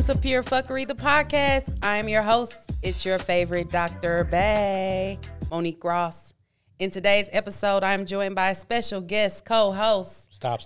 to Pure Fuckery, the podcast. I am your host. It's your favorite Dr. Bay, Monique Ross. In today's episode, I'm joined by a special guest co-host. Stop.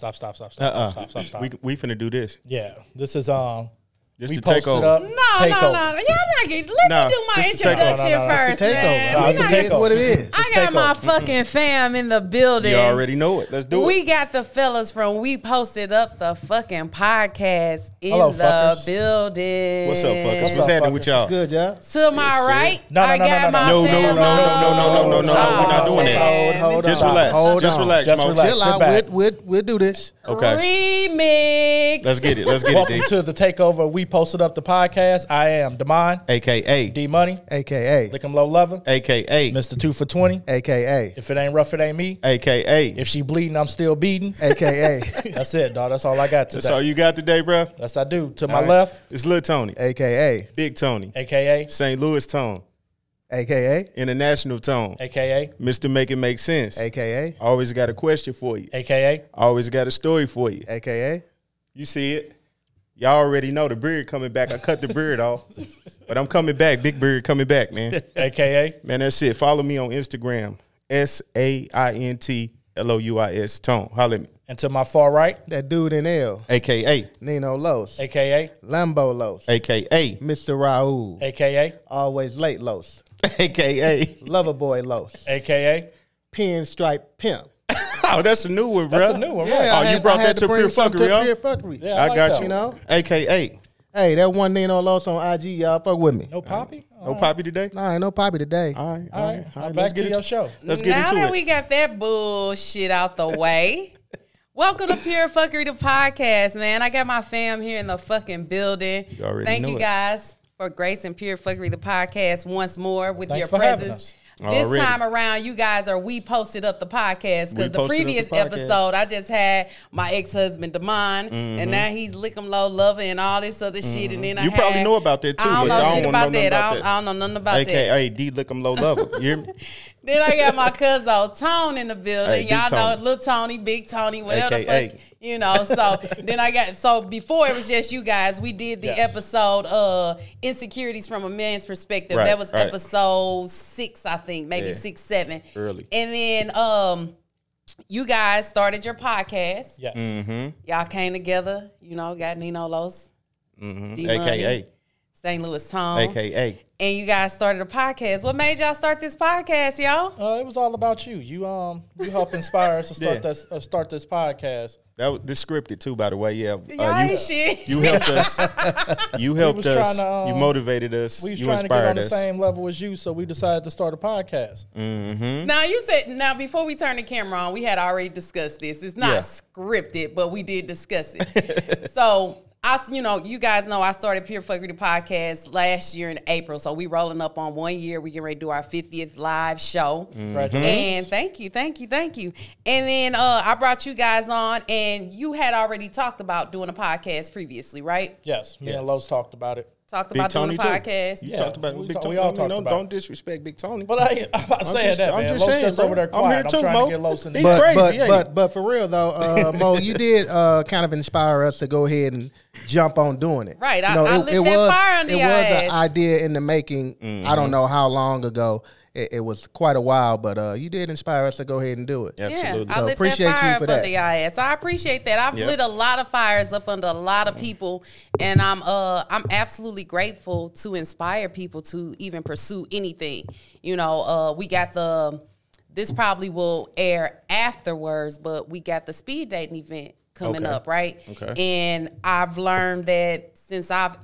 We finna do this. Yeah, this is This we the posted takeover. up. No. Y'all not getting. Let me do my introduction first, man. It's a takeover. What it is. I got my fucking fam in the building. You already know it. Let's do it. We got the fellas from We Posted Up the fucking podcast in Hello, the fuckers. building. What's up, fuckers? What's What's up, happening with y'all? Good, y'all. To my right, I got my No. fam. We're not doing that. Hold Just on. relax. Hold Just on. relax, Just Mo. relax. Chill Sit out. back. We'll do this. Okay. Remix. Let's get it. Let's get Welcome it, D. to the Takeover. We Posted Up the podcast. I am Damon, AKA. D Money, AKA. Lick 'em Low Lover, AKA. Mr. 2 for 20. AKA. If it ain't rough, it ain't me. AKA. If she bleeding, I'm still beating. AKA. That's it, dog. That's all I got today. That's all you got today, bro? Yes, I do. To my All right. left, It's Lil Tony. AKA. Big Tony. AKA, St. Louis Tone. AKA. International Tone. AKA, Mr. Make It Make Sense. AKA. Always got a question for you. AKA. Always got a story for you. AKA. You see it. Y'all already know the beard coming back. I cut the beard off. But I'm coming back. Big beard coming back, man. AKA. Man, that's it. Follow me on Instagram. SAINTLOUIS Tone. Holla at me. And to my far right, That dude in L. AKA. Nino Los. AKA, Lambo Los. AKA. Mr. Raul. AKA, Always late Los. AKA. Loverboy Los. AKA. Pinstripe Pimp. Oh, that's a new one, bro. That's a new one, right? Oh, you brought that to bring Pure something Fuckery, to huh? Pure Fuckery. Yeah, I like got that you. You know? AKA. Hey, that one Nino Los on IG, y'all fuck with me. No poppy? No poppy today? Nah, ain't no poppy today. All right. All right. Let's Back get to it. your show. Let's get Now into that it. we got that bullshit out the way, welcome to Pure Fuckery, the podcast, man. I got my fam here in the fucking building. You already Thank know you it. guys for gracing Pure Fuckery, the podcast once more with Thanks your for having presence. us. This Already. time around, you guys are We Posted Up the podcast We because the Posted Up the previous Podcast. episode, I just had my ex-husband, Damon, and now he's Lick 'em Low Lover and all this other shit. And then You probably know about that, too, I don't but know y'all shit don't about know nothing that. about that. I don't know nothing about that. AKA D Lick 'em Low Lover. You hear me? Then I got my cousin Tone in the building. Hey, Big Y'all know Tony. Little Tony, Big Tony, whatever the AKA. fuck, you know. So then before it was just you guys, we did the Yes. episode Insecurities from a Man's Perspective. Right, that was right. episode 6, I think, maybe Yeah. 6, 7. Early. And then you guys started your podcast. Yes. Mm-hmm. Y'all came together, you know, got Nino Los, D-Money, AKA. St. Louis Tone. AKA. And you guys started a podcast. What made y'all start this podcast, y'all? It was all about you. You helped inspire us to start this podcast. This scripted too, by the way. Yeah. Y'all ain't shit. You helped us. You helped was us. trying to, You motivated us. We was You trying to get on inspired the us. same level as you, so we decided to start a podcast. Now before we turn the camera on, we had already discussed this. It's not Yeah. scripted, but we did discuss it. So you guys know I started Pure Fuckery the podcast last year in April. So we rolling up on 1 year. We getting ready to do our 50th live show. Congratulations. And thank you. And then I brought you guys on, and you had already talked about doing a podcast previously, right? Yes, me and Los talked about it. Talked Big about Tony doing a too. podcast. You Yeah, talked about we Big talk- Tony. we all I mean, talked don't, about don't it. disrespect Big Tony. But I'm not saying that, man. Los just bro. over there I'm quiet. here I'm too, trying Mo. to get Los in He the crazy, ain't he? But for real though, Mo, you did kind of inspire us to go ahead and jump on doing it. Right, I lit that fire under it your was ass. an idea in the making. I don't know how long ago. It was quite a while, but you did inspire us to go ahead and do it. Absolutely. Yeah, I So lit appreciate that fire you for up that. under your ass. I appreciate that. I've Yep. lit a lot of fires up under a lot of people, and I'm absolutely grateful to inspire people to even pursue anything. You know, we got this probably will air afterwards, but we got the speed dating event coming Okay. up, right? Okay. And I've learned that since I've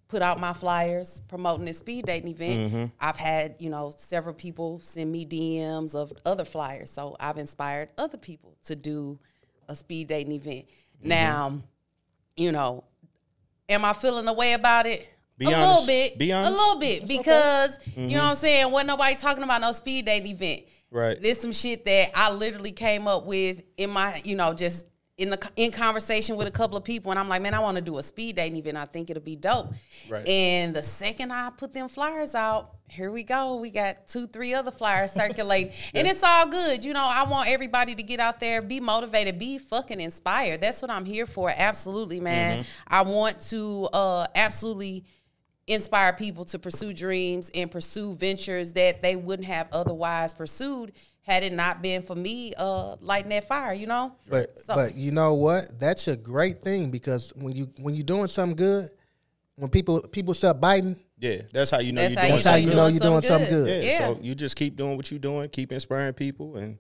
put out my flyers promoting this speed dating event, I've had, several people send me DMs of other flyers. So I've inspired other people to do a speed dating event. Now, am I feeling a way about it? Be a honest. little bit. Be honest. A little bit. Because, you know what I'm saying? Wasn't nobody talking about no speed dating event. Right. There's some shit that I literally came up with in my, just in conversation with a couple of people, and I'm like, man, I want to do a speed dating event. I think it'll be dope. Right. And the second I put them flyers out, here we go. We got 2-3 other flyers circulating, and it's all good. You know, I want everybody to get out there, be motivated, be fucking inspired. That's what I'm here for. Absolutely, man. I want to absolutely inspire people to pursue dreams and pursue ventures that they wouldn't have otherwise pursued had it not been for me lighting that fire, you know? But you know what? That's a great thing, because when you're doing something good, when people start biting, yeah, that's how you know you're doing something good. Yeah, so you just keep doing what you're doing, keep inspiring people, and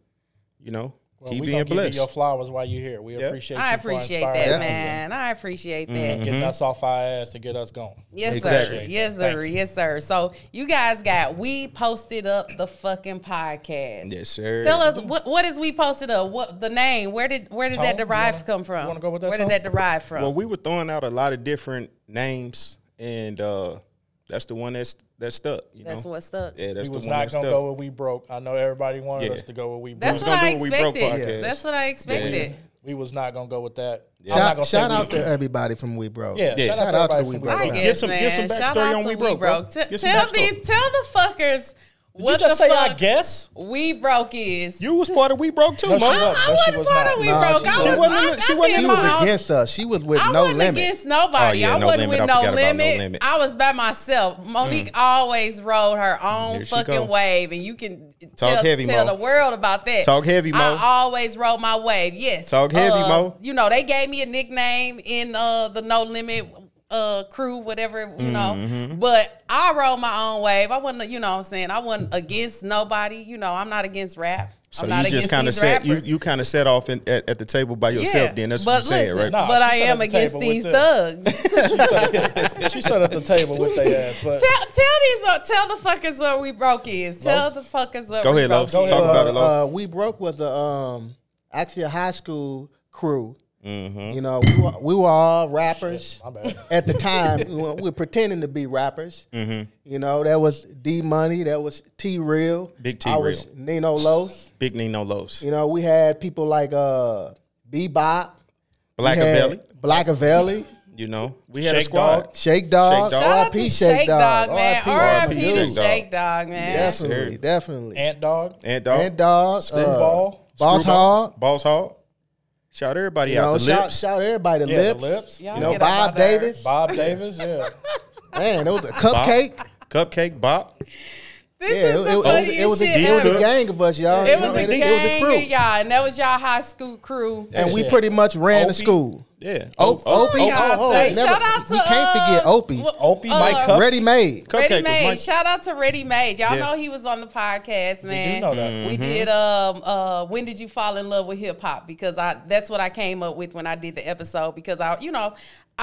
you know, keep being blessed. Give you your flowers while you're here. We appreciate you. I appreciate that, man. I appreciate that. Getting us off our ass to get us going. Yes, Exactly. sir. Yes, sir. Yes, sir. So you guys we posted up the fucking podcast. Yes, sir. Tell us what is we posted up? What the name? Where did that derive come from? You wanna go with that, Where Tone? did that derive from? Well, we were throwing out a lot of different names, and that's the one that stuck. That's what stuck. Yeah, that's We the was one not that going to stuck. go where we broke. I know everybody wanted us to go where we broke. That's was what gonna I do what we broke expected. podcast. That's what I expected. We was not going to go with that. I'm not gonna say Shout out to everybody from We Broke. Yeah, shout out to everybody We from Broke. I We Broke. guess, some man. backstory Shout out on to We Broke, bro. Tell Get some backstory. the fuckers Did what you just the say fuck I guess? We Broke is. You was part of We Broke too, No, Mo. she wasn't. I wasn't part of We No, Broke. she wasn't. She was against us. She was with I no wasn't limit. against nobody. Oh, yeah, I No wasn't Limit. with I no forgot about No limit. Limit. I was by myself. Monique always rode her own There she fucking go. wave, and you can Talk heavy, tell Mo. the world about that. Talk heavy, Mo. I always rode my wave. Yes. Talk heavy, Mo. You know, they gave me a nickname in the No Limit crew, whatever, you know. But I rode my own wave. I wasn't, you know what I'm saying? I wasn't against nobody. You know, I'm not against rap. So I'm not you just against kind of these set rappers. you kind of set off at the table by yourself. Then that's what you're saying, right? Nah, but she I sat am at the against table these with thugs. She sat at the table with their ass. But Tell the fuckers what We Broke is. Tell the fuckers what Go We ahead, Broke Los. is. Talk about it, Los. We Broke was actually a high school crew. Mm-hmm. You know, we were all rappers. my bad. At the time. We were pretending to be rappers. Mm-hmm. You know, that was D Money, that was T Real. Big T I Real. was Nino Los. Big Nino Los. You know, we had people like Bebop. Blackavelli. Blackavelli. You know, we had a Shake squad. Dog. Shake Dog. Shake Dog. Shout out R.I.P. to Shake Dog. man. R.I.P. R.I.P. to Shake Dog. Shake Dog, man. Definitely, sir. definitely. Ant Dog. And dog. Ant Dog. Screwball. Boss Hog. Boss Hog. Shout everybody You know, out. The lips. shout everybody the Yeah, lips. the lips. Y'all You know, get on my Bob nerves. Davis. Bob Davis, yeah. Man, it was a cupcake. Cupcake Bop. This Yeah, is the funniest it was a shit it was ever. a gang of us, y'all. It You was know, a and gang crew. of y'all, and that was y'all high school crew. And we Yeah. pretty much ran the Opie. school. Yeah. Opie. y'all say? Never- Shout out to, we can't forget Opie. Opie, Mike Cup. Ready made. Cupcake Ready was Made. Mike. Shout out to Ready Made. Y'all Yeah. know he was on the podcast, man. do know that. We did when did you fall in love with hip hop? Because that's what I came up with when I did the episode, because I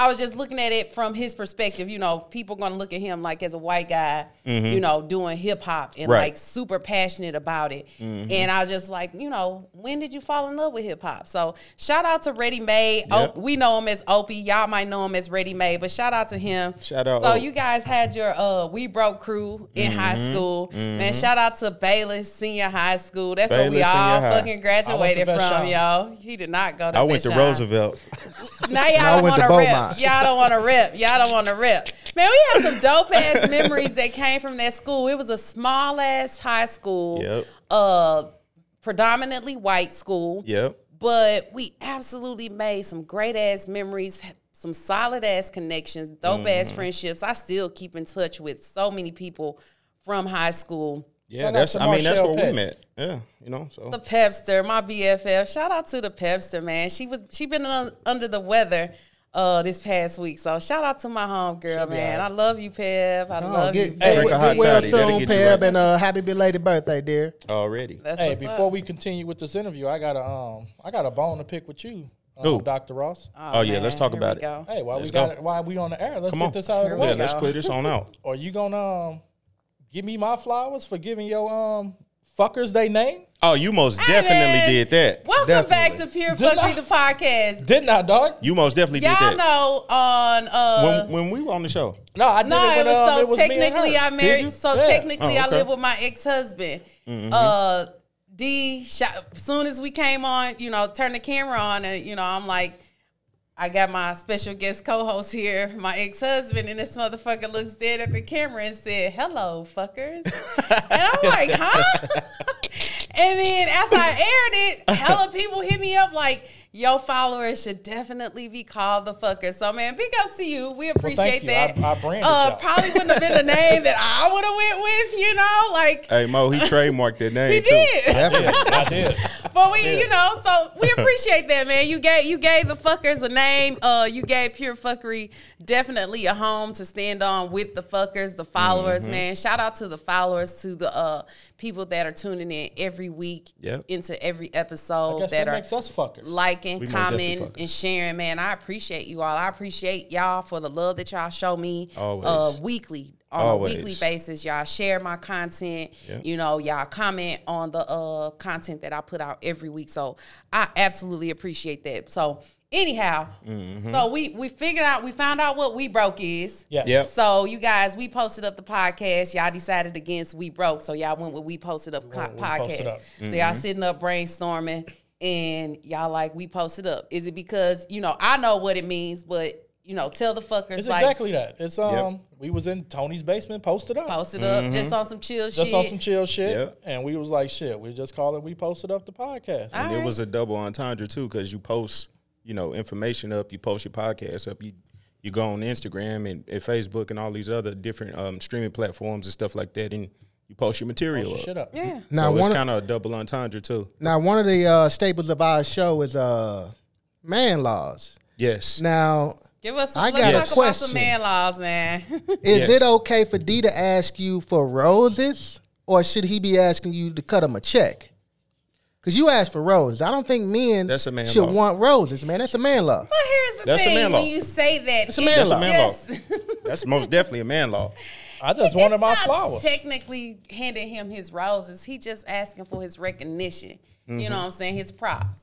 was just looking at it from his perspective. You know, people gonna look at him like as a white guy, you know, doing hip hop and Right. like super passionate about it. And I was just like, you know, when did you fall in love with hip hop? So shout out to Ready Made. Yep. We know him as Opie. Y'all might know him as Ready Made, but shout out to him. Shout out So Ope. you guys had your We Broke crew in high school. Man, shout out to Bayless Senior High School. That's where we Bayless all Senior High. fucking graduated I went to from, Vashon. yo. He did not go to I went to Vashon. Roosevelt. Now I y'all don't went want to to rip. Beaumont. Y'all don't want to rip. Y'all don't want to rip. Man, we had some dope ass memories that came from that school. It was a small ass high school. Yep. Predominantly white school. Yep. But we absolutely made some great ass memories, some solid ass connections, dope ass friendships. I still keep in touch with so many people from high school. Yeah, Shout out that's to that's Marshall where we Peck. met. Yeah, you know. So The Pepster, my BFF. Shout out to the Pepster, man. She been under the weather this past week. So shout out to my homegirl, man. I love you, Pep. I love you. Drink a hot Get well toddy. That'll soon, get you Peb, right. and happy belated birthday, dear. already. That's Hey, what's before up. we continue with this interview, I got a bone to pick with you, Who? Dr. Ross. Oh, yeah, let's talk here about we it. go. Hey, Let's go. why we on the air? Let's Come get on. this out of the Here we way. Yeah, let's go. clear this on out. Are you gonna give me my flowers for giving your fuckers they name? Oh, you most Hey, definitely man. did that. Welcome Definitely. back to Pure Didn't Fuckery, I? the podcast. Didn't I, dog? You most definitely did Y'all that. know on When we were on the show. No, I did no, it when it was so it was me and technically her. I Did married. you? So Yeah. technically Oh, I okay. live with my ex-husband. As soon as we came on, turned the camera on, and I'm like, I got my special guest co-host here, my ex-husband, and this motherfucker looks dead at the camera and said, "Hello, fuckers." And I'm like, huh? And then after I aired it, hella people hit me up like, your followers should definitely be called the fuckers. So, man, big ups to you. We appreciate that. I branded y'all. Probably wouldn't have been a name that I would have went with, like. Hey, Mo, he trademarked that name, He too. did. I did. But we, so we appreciate that, man. You gave the fuckers a name. You gave Pure Fuckery definitely a home to stand on with the fuckers, the followers, man. Shout out to the followers, to the people that are tuning in every week into every episode. I guess that makes us fuckers. Liking, commenting, and sharing, man. I appreciate you all. I appreciate y'all for the love that y'all show me weekly. On a weekly basis, y'all share my content. Y'all comment on the content that I put out every week. So I absolutely appreciate that. So anyhow, so we found out what We Broke is. So you guys, we posted up the podcast. Y'all decided against We Broke. So y'all went with We Posted Up podcast. So y'all sitting up brainstorming and y'all like, We Posted Up. Is it because, I know what it means, but tell the fuckers. It's exactly that. It's we was in Tony's basement, posted up, just on some chill shit. And we was like, shit, we just call it We Posted Up the podcast. And it was a double entendre too, because you post, information up, you post your podcast up, you go on Instagram and Facebook and all these other different streaming platforms and stuff like that, and you post your material post your shit up. Yeah. Now so it's kind of a double entendre too. Now one of the staples of our show is man laws. Yes. Now. Let's talk about some man laws, man. Is it okay for D to ask you for roses, or should he be asking you to cut him a check? Because you asked for roses. I don't think men should want roses, man. That's a man law. But here's the thing. When you say that, it's a man law. That's most definitely a man law. I just wanted my flowers. Technically handing him his roses. He just asking for his recognition. You know what I'm saying? His props.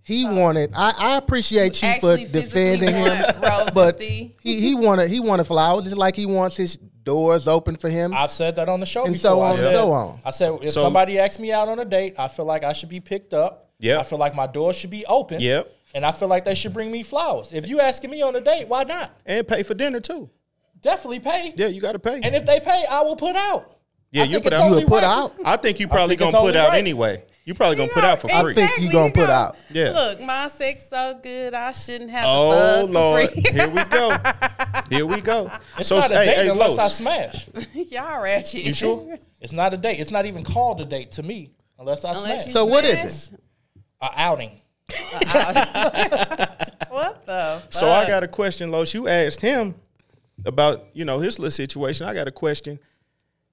He wanted. I appreciate you for defending him, but he wanted flowers. It's like he wants his doors open for him. I've said that on the show, and before. so on and so on. I said if somebody asks me out on a date, I feel like I should be picked up. I feel like my door should be open. And I feel like they should bring me flowers. If you asking me on a date, why not? And pay for dinner too. Definitely pay. Yeah, you got to pay. And if they pay, I will put out. Yeah, you put out. You put out. I think you probably gonna put out anyway. You probably gonna put out for free. I think you gonna put out. Yeah. Look, my sex so good, I shouldn't have. Oh Lord, here we go. Here we go. It's not a date unless I smash. Y'all ratchet. You sure? It's not a date. It's not even called a date to me unless I smash. So what is it? An outing. What the fuck? So I got a question, Los. You asked him about his little situation. I got a question.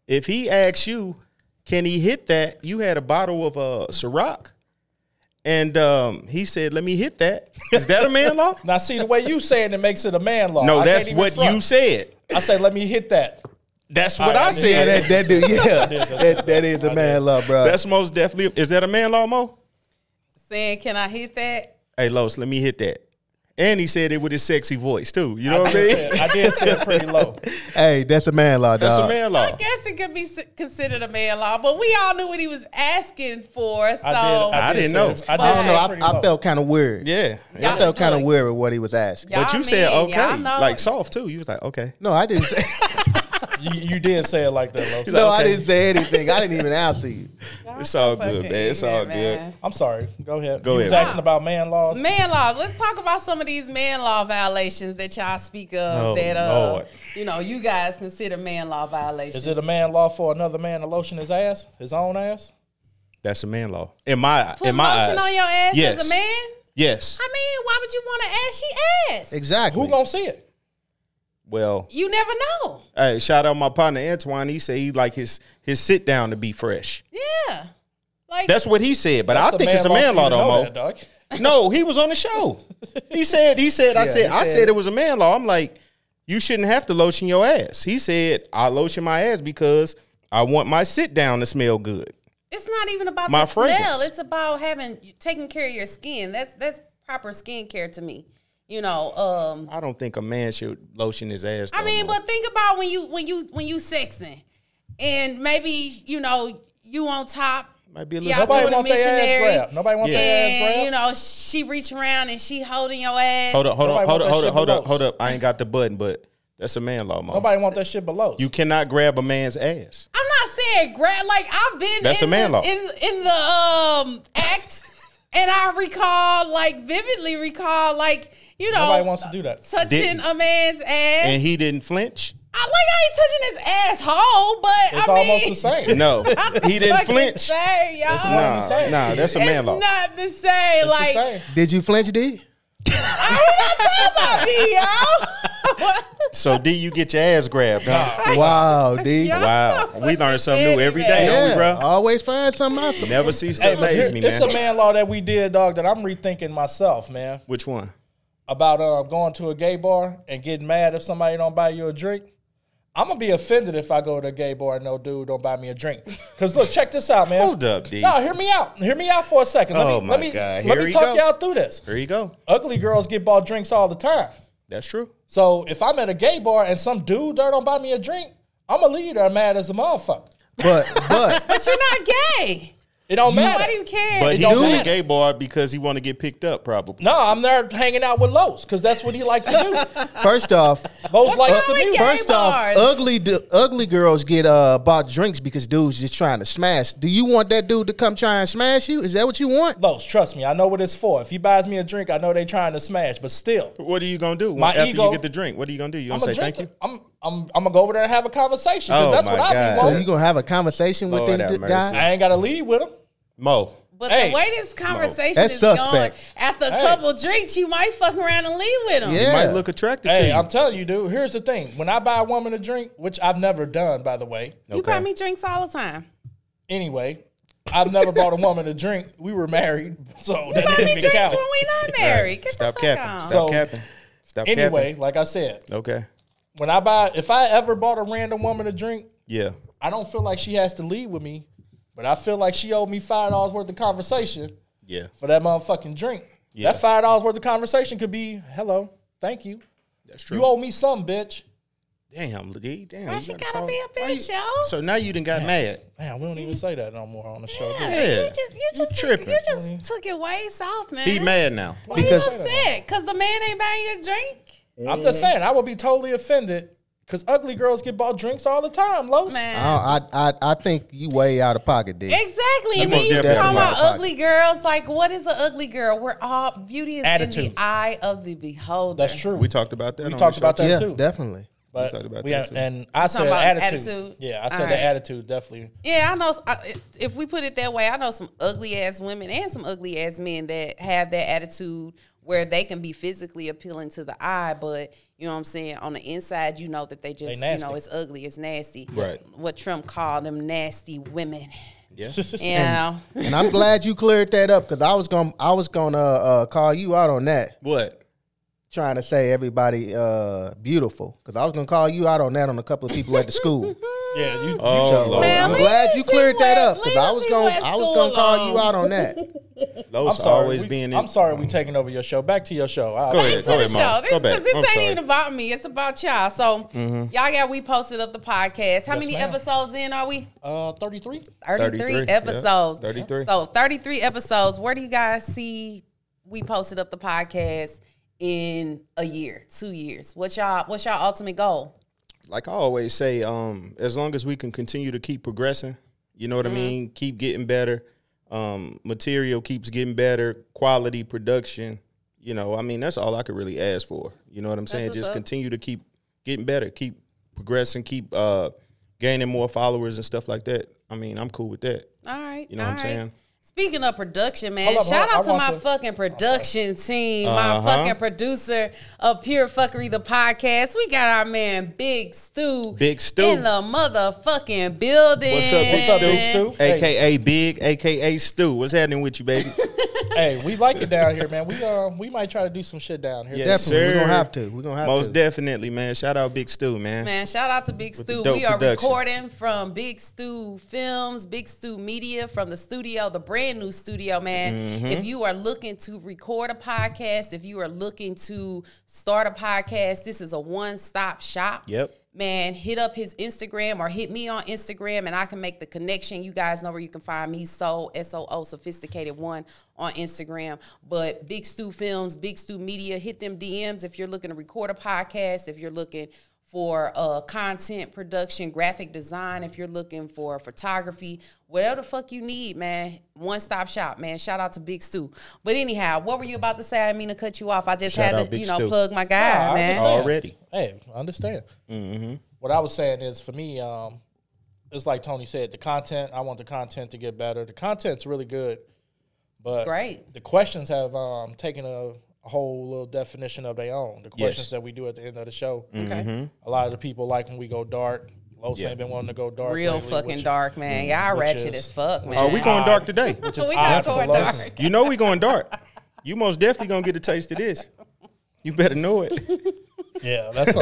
If he asks you, can he hit that? You had a bottle of Ciroc, and he said, "Let me hit that." Is that a man law? Now, see, the way you saying it makes it a man law. No, that's what you said. I said, "Let me hit that." That's what I said. That is a man law, bro. That's most definitely. Is that a man law, Mo? Saying, "Can I hit that?" Hey, Los, let me hit that. And he said it with his sexy voice, too. You know what I mean? I did say it pretty low. Hey, that's a man law, dog. That's a man law. I guess it could be considered a man law, but we all knew what he was asking for, so. I didn't know. I don't know. I felt kind of weird. Yeah. I felt kind of weird with what he was asking. But you said okay. Like soft, too. You was like, okay. No, I didn't say You did say it like that, Lo. No, I didn't say anything. I didn't even answer you. It's all good, man. It's all good. I'm sorry. Go ahead. Go ahead. You was asking about man laws? Man laws. Let's talk about some of these man law violations that y'all speak of you guys consider man law violations. Is it a man law for another man to lotion his ass, his own ass? That's a man law. In my eyes. Put lotion on your ass as a man? Yes. I mean, why would you want to ashy ass? Exactly. Who gonna see it? Well, you never know. Hey, shout out my partner Antoine. He said he like his sit down to be fresh. Yeah, like that's what he said. But I think it's a man law, though, Mo. No, he was on the show. He said. I said it was a man law. I'm like, you shouldn't have to lotion your ass. He said, I lotion my ass because I want my sit down to smell good. It's not even about my the fragrance. smell. It's about taking care of your skin. That's proper skincare to me. I don't think a man should lotion his ass. I mean, but think about when you sexing, and maybe you on top, Might be a little. Nobody want their ass grab. Nobody want their ass grab. You know, she reach around and she holding your ass. Hold up. I ain't got the button, but that's a man law, Mo. Nobody want that shit below. You cannot grab a man's ass. I'm not saying grab. Like I've been. That's a man law in the act, and I vividly recall, like you know, nobody wants to do that. Touching a man's ass, and he didn't flinch. I ain't touching his asshole, but it's almost the same. No, he didn't flinch. That's a man law. It's not the same. It's the same. Did you flinch, D? I'm not talking about D, y'all. So D, you get your ass grabbed, huh? Wow, D. Wow, we learn something new every day, don't we, bro? Always find something else. Never cease to amaze me, man. It's a man law that we did, dog, that I'm rethinking myself, man. Which one? About going to a gay bar and getting mad if somebody don't buy you a drink. I'm going to be offended if I go to a gay bar and no dude don't buy me a drink. Because, look, check this out, man. Hold up, D. No, hear me out. Hear me out for a second. Let me talk y'all through this. Here you go. Ugly girls get bought drinks all the time. That's true. So if I'm at a gay bar and some dude there don't buy me a drink, I'm going to leave there mad as a motherfucker. But you're not gay. It don't matter. Why do you care? But he's in a gay bar because he want to get picked up, probably. No, I'm there hanging out with Los because that's what he like to do. First off, Los likes the music. First off, ugly girls get bought drinks because dudes just trying to smash. Do you want that dude to come try and smash you? Is that what you want? Los, trust me, I know what it's for. If he buys me a drink, I know they trying to smash. But still, what are you gonna do after you get the drink? What are you gonna do? You gonna say thank you? I'm gonna go over there and have a conversation because that's what I be wanting. So you gonna have a conversation with this guy? I ain't gotta leave with him. Mo. But the way this conversation is going, after a couple drinks, you might fuck around and leave with him. Yeah. You might look attractive to you. Hey, I'm telling you, dude, here's the thing. When I buy a woman a drink, which I've never done, by the way. You buy me drinks all the time. Anyway, I've never bought a woman a drink. We were married, so that didn't even count. When we not married. Get Stop the capping. fuck on. Stop capping. Stop capping. Anyway, like I said. Okay. If I ever bought a random woman a drink, yeah, I don't feel like she has to leave with me. But I feel like she owed me $5 worth of conversation for that motherfucking drink. Yeah. That $5 worth of conversation could be, hello, thank you. That's true. You owe me something, bitch. Damn, Lee. Damn. Why she gotta be a bitch, yo? So now you done got mad. Man, we don't even say that no more on the show. Yeah. You tripping. You just took it way south, man. He mad now. Why you upset? Because the man ain't buying you a drink? I'm just saying, I would be totally offended. Because ugly girls get bought drinks all the time, Los. Man. I think you way out of pocket, dude. Exactly. And then you talking about ugly girls. Like, what is an ugly girl? We're all, beauty is in the eye of the beholder. That's true. We talked about that. We talked about that too. Definitely. But we talked about that too. And I said attitude. Yeah, I said the attitude, definitely. Yeah, I know. If we put it that way, I know some ugly ass women and some ugly ass men that have that attitude where they can be physically appealing to the eye, but you know what I'm saying, on the inside, you know that they just, you know, it's ugly, it's nasty. Right. What Trump called them nasty women. Yeah. You know? And I'm glad you cleared that up because I was gonna call you out on that. What? Trying to say everybody beautiful because I was gonna call you out on that on a couple of people at the school. Yeah, you. Man, I'm glad you cleared that up because I was gonna call you out on that. I'm sorry we taking over your show. Back to your show. Go ahead, Mom. Because this ain't even about me. It's about y'all. So we posted up the podcast. How many episodes in are we? 33. 33 episodes. Yeah, 33. So 33 episodes. Where do you guys see we posted up the podcast in a year, 2 years? What's y'all ultimate goal? Like I always say, as long as we can continue to keep progressing, you know what I mean? Keep getting better. Material keeps getting better. Quality, production. You know, I mean, that's all I could really ask for. You know what I'm saying? Just continue to keep getting better, keep progressing, keep gaining more followers and stuff like that. I mean, I'm cool with that. All right. You know what I'm saying? Speaking of production, man, shout out to my fucking production team, my fucking producer of Pure Fuckery, the podcast. We got our man Big Stu. Big Stu. In the motherfucking building. What's up, Big Stu? AKA Big, AKA Stu. What's happening with you, baby? Hey, we like it down here, man. We might try to do some shit down here. Yes, definitely. Sir. We're gonna have to. We're gonna have Most definitely, man. Shout out Big Stu, man. Man, shout out to Big Stu. We are recording from Big Stu Films, Big Stu Media, from the studio, the brand new studio, man. If you are looking to record a podcast, if you are looking to start a podcast, this is a one-stop shop. Yep. man, hit up his Instagram or hit me on Instagram and I can make the connection. You guys know where you can find me, SOO, Sophisticated One on Instagram. But Big Stu Films, Big Stu Media, hit them DMs if you're looking to record a podcast, if you're looking for content production, graphic design, if you're looking for photography, whatever the fuck you need, man. One-stop shop, man. Shout out to Big Stu. But anyhow, what were you about to say? I didn't mean to cut you off. I just had to, plug my guy, man. Already. Hey, I understand. Mm-hmm. What I was saying is, for me, it's like Tony said, the content, I want the content to get better. The content's really good, but great. The questions have taken a whole little definition of their own. The questions that we do at the end of the show. Okay. A lot of the people like when we go dark. Los ain't been wanting to go dark. Real lately, fucking dark, man. Y'all ratchet as fuck, man. Oh, we going dark today. We not going dark. You know we going dark. You most definitely gonna get a taste of this. You better know it. Yeah, that's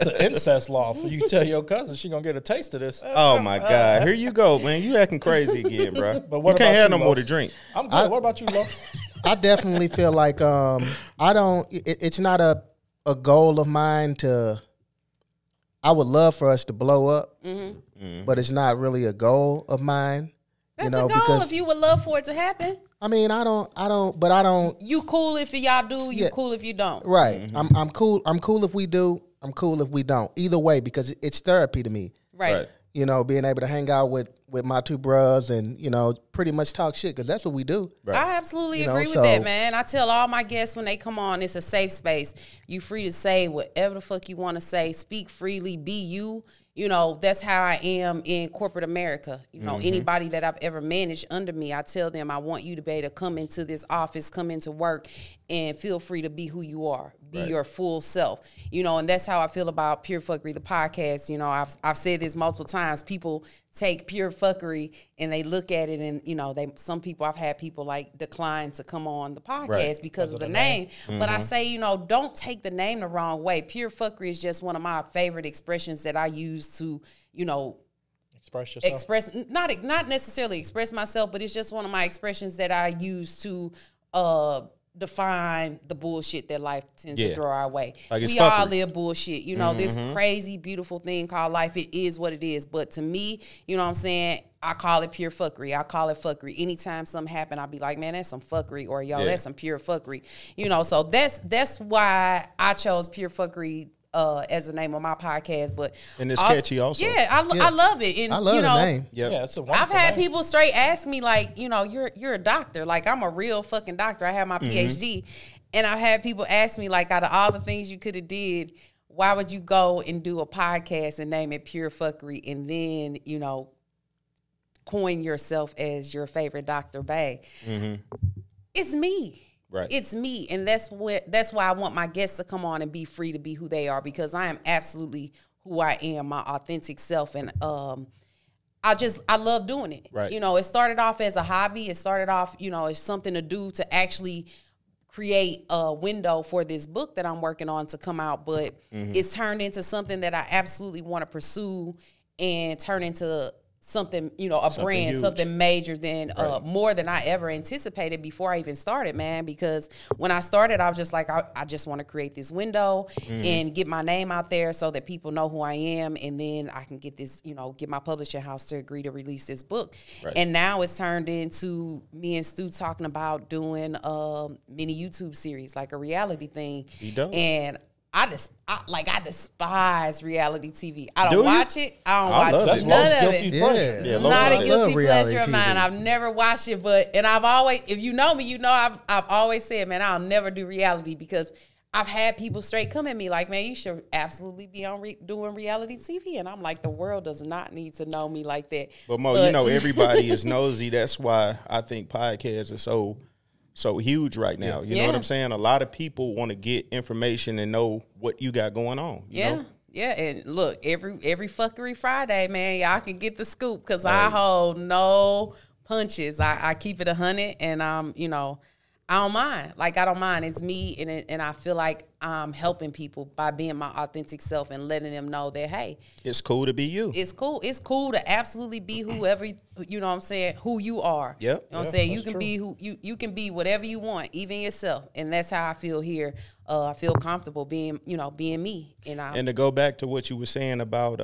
an incest law for you to tell your cousin she gonna get a taste of this. Oh my God, here you go, man. You acting crazy again, bro. But what you can't have no Lo? more to drink. I'm good. What about you, Lo? I definitely feel like it's not a goal of mine to. I would love for us to blow up, but it's not really a goal of mine. That's a goal because, if you would love for it to happen. I mean, I don't. You cool if y'all do. You cool if you don't. Right. I'm cool. I'm cool if we do. I'm cool if we don't. Either way, because it's therapy to me. Right. You know, being able to hang out with my two bros and, you know, pretty much talk shit because that's what we do. Right. I absolutely agree with that, man. I tell all my guests when they come on, it's a safe space. You free to say whatever the fuck you want to say. Speak freely. Be you. You know, that's how I am in corporate America. You know, anybody that I've ever managed under me, I tell them I want you to be able to come into this office, come into work, and feel free to be who you are. Be your full self. You know, and that's how I feel about Pure Fuckery, the podcast. You know, I've said this multiple times. People take Pure Fuckery and they look at it and, you know, some people, I've had people like decline to come on the podcast because of the name. But I say, you know, don't take the name the wrong way. Pure Fuckery is just one of my favorite expressions that I use to, you know, express yourself. Not necessarily express myself, but it's just one of my expressions that I use to define the bullshit that life tends to throw our way. Like we all live bullshit. You know, this crazy, beautiful thing called life, it is what it is. But to me, you know what I'm saying, I call it pure fuckery. I call it fuckery. Anytime something happen, I'll be like, man, that's some fuckery, or yo, that's some pure fuckery. You know, so that's why I chose Pure Fuckery as the name of my podcast. But and it's catchy also. Yeah, I love it. And I love the name. Yeah, it's a I've had name. people straight ask me, like, you know, you're a doctor. Like, I'm a real fucking doctor. I have my PhD. And I've had people ask me, like, out of all the things you could have did, why would you go and do a podcast and name it Pure Fuckery and then, you know, coin yourself as your favorite Dr. Bay? It's me. Right. It's me. And that's why I want my guests to come on and be free to be who they are, because I am absolutely who I am, my authentic self. And I love doing it. Right. You know, it started off as a hobby. It started off, you know, as something to do to actually create a window for this book that I'm working on to come out. But it's turned into something that I absolutely want to pursue and turn into something, you know, something brand, huge. Something major than more than I ever anticipated before I even started, man. Because when I started, I was just like, I just want to create this window and get my name out there so that people know who I am, and then I can get this, you know, get my publishing house to agree to release this book. Right. And now it's turned into me and Stu talking about doing mini YouTube series, like a reality thing. And I despise reality TV. I don't watch it. I don't watch it. None of it. Yeah, not a guilty pleasure of mine. I've never watched it, and I've always, if you know me, you know I've always said, man, I'll never do reality, because I've had people straight come at me like, man, you should absolutely be on doing reality TV. And I'm like, the world does not need to know me like that. But Mo, you know, everybody is nosy. That's why I think podcasts are so huge right now. You know what I'm saying? A lot of people want to get information and know what you got going on. You know? Yeah, and look, every Fuckery Friday, man, y'all can get the scoop, because I hold no punches. I keep it 100, and you know, I don't mind. Like, I don't mind. It's me, and I feel like I'm helping people by being my authentic self and letting them know that, hey, it's cool to be you. It's cool. It's cool to absolutely be whoever, you know what I'm saying, who you are. Yep. You know what I'm saying? You can be who you can be whatever you want, even yourself. And that's how I feel here. I feel comfortable being me. And to go back to what you were saying about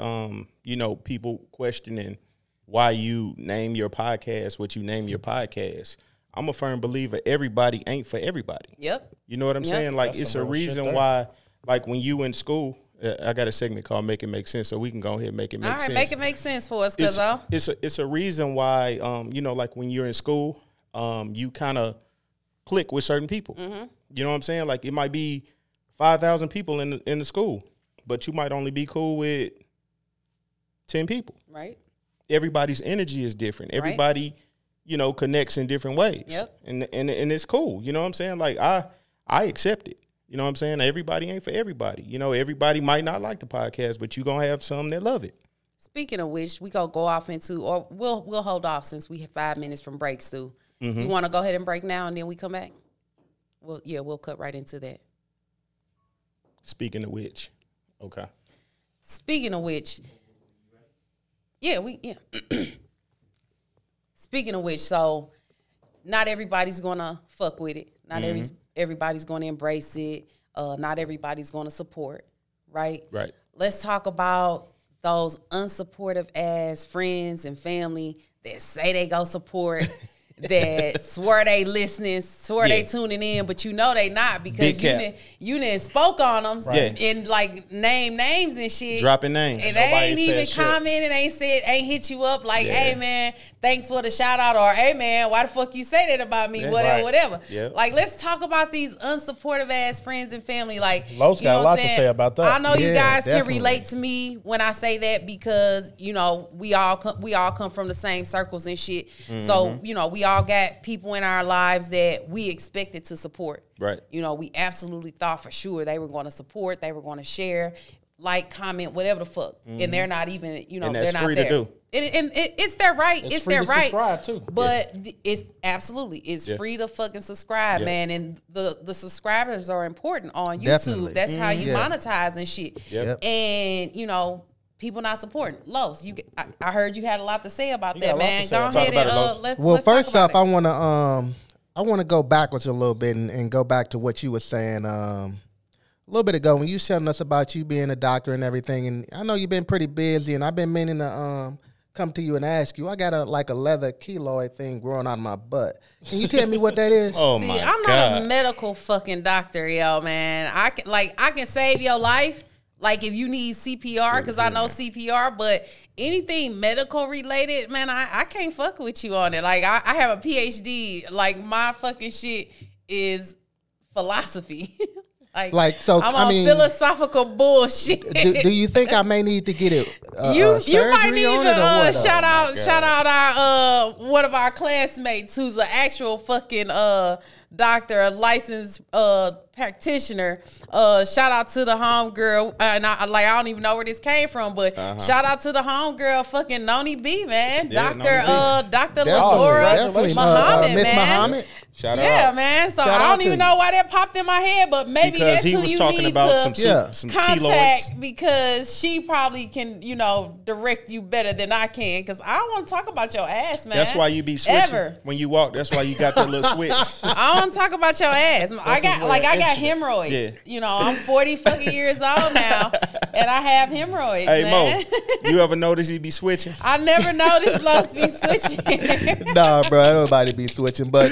people questioning why you name your podcast what you name your podcast. I'm a firm believer everybody ain't for everybody. Yep. You know what I'm saying? Like, it's a reason why, like, when you in school, I got a segment called Make It Make Sense, so we can go ahead and make it make sense. All right, make it make sense for us, it's a reason why, like when you're in school, you kind of click with certain people. Mm-hmm. You know what I'm saying? Like, it might be 5,000 people in the school, but you might only be cool with 10 people. Right. Everybody's energy is different. Everybody, connects in different ways. Yep. And it's cool. You know what I'm saying? Like, I accept it. You know what I'm saying? Everybody ain't for everybody. Everybody might not like the podcast, but you going to have some that love it. Speaking of which, we gonna go off into, or we'll hold off since we have 5 minutes from breaks too. Mm-hmm. You want to go ahead and break now and then we come back? We'll cut right into that. Speaking of which, okay. Speaking of which, yeah. Speaking of which, so not everybody's gonna fuck with it. Not everybody's gonna embrace it. Not everybody's gonna support, right? Right. Let's talk about those unsupportive ass friends and family that say they go support, that swear they listening, swear they tuning in, but they not because you didn't spoke on them and like name names and shit. Dropping names. And they ain't even commented, ain't hit you up like, hey man, thanks for the shout out, or hey man, why the fuck you say that about me? Whatever. Yeah. Like, let's talk about these unsupportive ass friends and family. Like, Lowe's got a lot to say about that. I know you guys can relate to me when I say that because we all come from the same circles and shit. Mm-hmm. So we all got people in our lives that we expected to support. Right. We absolutely thought for sure they were going to support, they were going to share, like, comment, whatever the fuck. Mm-hmm. And they're not even, and they're not free there. To do. And it's their right. It's free their to right. Subscribe too. But it's free to fucking subscribe, man. And the subscribers are important on YouTube. Definitely. That's how you monetize and shit. Yep. And people not supporting. Los, I heard you had a lot to say about that, man. Go ahead and let's first talk about off, I want to go backwards a little bit and go back to what you were saying a little bit ago when you was telling us about you being a doctor and everything. And I know you've been pretty busy, and I've been meaning to come to you and ask you. I got a leather keloid thing growing out of my butt. Can you tell me what that is? Oh See, my I'm God. not a medical fucking doctor, yo, man. I can save your life. Like, if you need CPR, because I know CPR, but anything medical related, man, I can't fuck with you on it. Like, I have a PhD. Like, my fucking shit is philosophy. So I'm on philosophical bullshit. Do you think I may need to get it? You might need to shout out our one of our classmates who's an actual fucking doctor, a licensed practitioner. Shout out to the homegirl, and I don't even know where this came from, but shout out to the homegirl, fucking Noni B, man, Dr. Laura Muhammad, Miss man. Muhammad. Shout out. Man. So I don't even know why that popped in my head, but maybe because that's he who was you talking need about to some contact keloids. because she probably can, direct you better than I can. Because I don't want to talk about your ass, man. That's why you be switching when you walk. That's why you got that little switch. I don't want to talk about your ass. I got hemorrhoids. Yeah. I'm 40 fucking years old now, and I have hemorrhoids. Hey, man. Mo, you ever notice you be switching? I never noticed Los be switching. Nah, bro, nobody be switching. But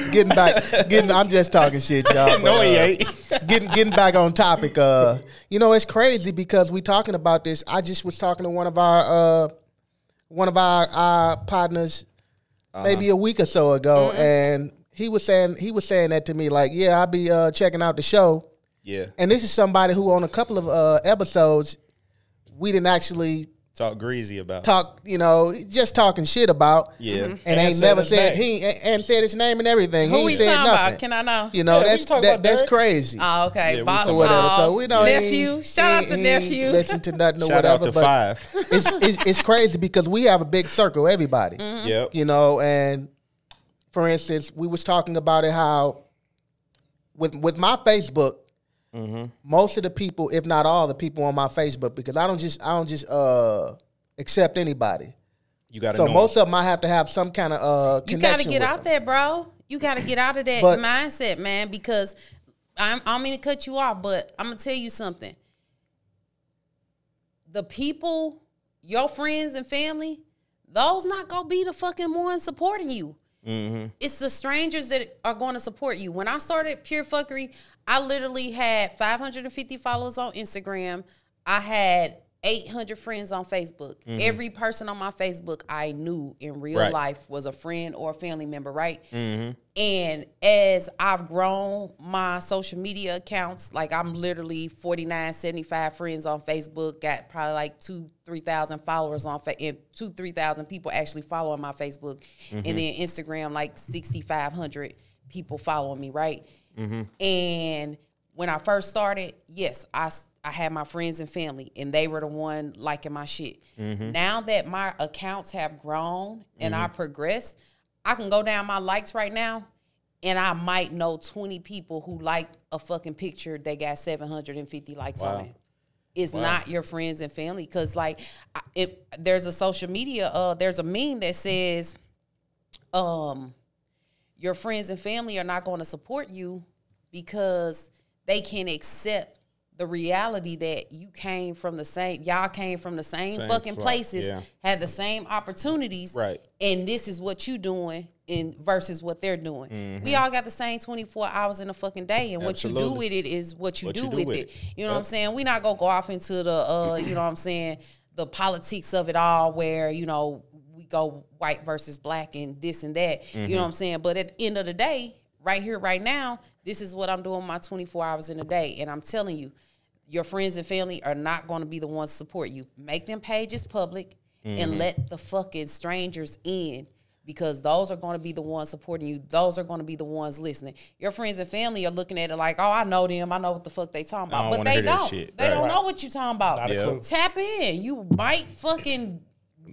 I'm just talking shit, y'all. No, he ain't. Getting back on topic. It's crazy because we talking about this. I just was talking to one of our partners maybe a week or so ago, and he was saying that to me, like, yeah, I'll be checking out the show. Yeah. And this is somebody who on a couple of episodes we didn't actually talk greasy about. Just talking shit about. Yeah. Mm-hmm. And ain't never said and said his name and everything. Who he we said talking nothing. about? Can I know? That's crazy. Oh, okay. Yeah, Boss or whatever. So we know nephew. Shout out to nephew. Listen to nothing or Shout whatever. Out to Five. It's crazy because we have a big circle, everybody. Mm-hmm. Yep. And for instance, we was talking about it how with my Facebook, most of the people, if not all the people on my Facebook, because I don't just accept anybody. You got to so know most of them I have to have some kind of connection. You got to get out there, bro. You got to get out of that mindset, man, because I don't mean to cut you off, but I'm going to tell you something. The people, your friends and family, those not going to be the fucking ones supporting you. It's the strangers that are going to support you. When I started Pure Fuckery, I literally had 550 followers on Instagram. I had 800 friends on Facebook. Every person on my Facebook I knew in real life was a friend or a family member, right? And as I've grown my social media accounts, like I'm literally 49, 75 friends on Facebook, got probably like 2,000-3,000 followers on Facebook, 2,000-3,000 people actually following my Facebook. And then Instagram, like 6,500 people following me, right? And when I first started, yes, I had my friends and family, and they were the one liking my shit. Now that my accounts have grown and I progressed, I can go down my likes right now, and I might know 20 people who liked a fucking picture that got 750 likes on it. It's not your friends and family, because like, there's a social media, there's a meme that says, your friends and family are not going to support you because they can't accept the reality that y'all came from the same fucking places, had the same opportunities, and this is what you doing versus what they're doing. We all got the same 24 hours in a fucking day, and what you do with it is what you do with it. You know what I'm saying? We not gonna go off into the, you know what I'm saying, the politics of it all, where, you know, we go white versus black and this and that. You know what I'm saying? But at the end of the day, right here, right now, this is what I'm doing my 24 hours in a day, and I'm telling you, your friends and family are not going to be the ones to support you. Make them pages public and let the fucking strangers in, because those are going to be the ones supporting you. Those are going to be the ones listening. Your friends and family are looking at it like, oh, I know them. I know what the fuck they talking about. But they don't. They don't know what you talking about. Tap in. You might fucking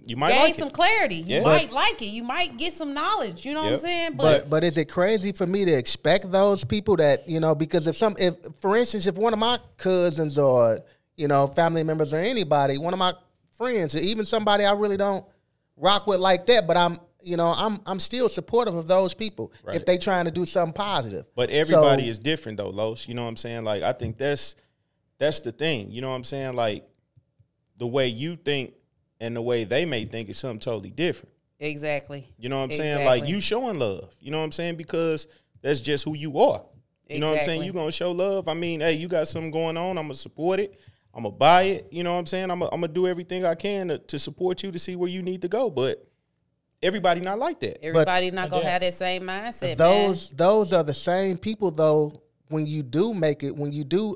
gain some clarity. You might like it. You might get some knowledge. You know what I'm saying? But is it crazy for me to expect those people that, you know, because if for instance, if one of my cousins or, you know, family members or anybody, one of my friends, or even somebody I really don't rock with like that, but I'm still supportive of those people if they trying to do something positive. But everybody is different though, Los. You know what I'm saying? Like, I think that's the thing. You know what I'm saying? Like, the way you think and the way they may think is something totally different. Exactly. You know what I'm saying? Like, you showing love. You know what I'm saying? Because that's just who you are. You know what I'm saying? You going to show love. I mean, hey, you got something going on. I'm going to support it. I'm going to buy it. You know what I'm saying? I'm going to do everything I can to support you, to see where you need to go. But everybody not like that. Everybody not going to have that same mindset, Those are the same people, though, when you do make it, when you do